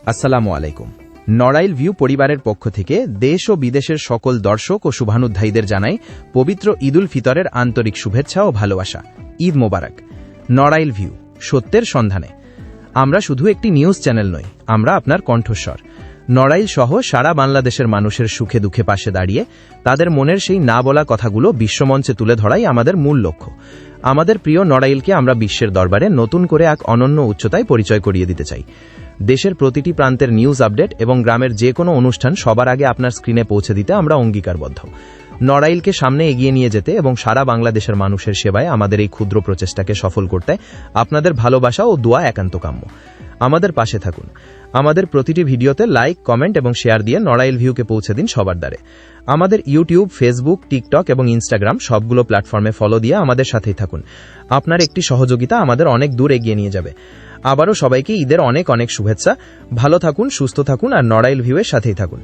আসসালামু আলাইকুম। নড়াইল ভিউ পরিবারের পক্ষ থেকে দেশ ও বিদেশের সকল দর্শক ও শুভানুধ্যায়ীদের জানাই পবিত্র ঈদুল ফিতরের আন্তরিক শুভেচ্ছা ও ভালোবাসা। ঈদ মোবারক। নড়াইল ভিউ, সত্যের সন্ধানে। আমরা শুধু একটি নিউজ চ্যানেল নই, আমরা আপনার কণ্ঠস্বর। নড়াইল সহ সারা বাংলাদেশের মানুষের সুখে দুঃখে পাশে দাঁড়িয়ে তাদের মনের সেই না বলা কথাগুলো বিশ্বমঞ্চে তুলে ধরাই আমাদের মূল লক্ষ্য। আমাদের প্রিয় নড়াইলকে আমরা বিশ্বের দরবারে নতুন করে এক অনন্য উচ্চতায় পরিচয় করিয়ে দিতে চাই। দেশের প্রতিটি প্রান্তের নিউজ আপডেট এবং গ্রামের যে কোনো অনুষ্ঠান সবার আগে আপনার স্ক্রিনে পৌঁছে দিতে আমরা অঙ্গীকারবদ্ধ। নড়াইলকে সামনে এগিয়ে নিয়ে যেতে এবং সারা বাংলাদেশের মানুষের সেবায় আমাদের এই ক্ষুদ্র প্রচেষ্টাকে সফল করতে আপনাদের ভালোবাসা ও দোয়া একান্ত কাম্য। আমাদের পাশে থাকুন। আমাদের প্রতিটি ভিডিওতে লাইক, কমেন্ট এবং শেয়ার দিয়ে নড়াইল ভিউকে পৌঁছে দিন সবার দ্বারে। আমাদের ইউটিউব, ফেসবুক, টিকটক এবং ইনস্টাগ্রাম সবগুলো প্ল্যাটফর্মে ফলো দিয়ে আমাদের সাথেই থাকুন। আপনার একটি সহযোগিতা আমাদের অনেক দূর এগিয়ে নিয়ে যাবে। আবারও সবাইকে ঈদের অনেক অনেক শুভেচ্ছা। ভালো থাকুন, সুস্থ থাকুন আর নড়াইল ভিউয়ের সাথেই থাকুন।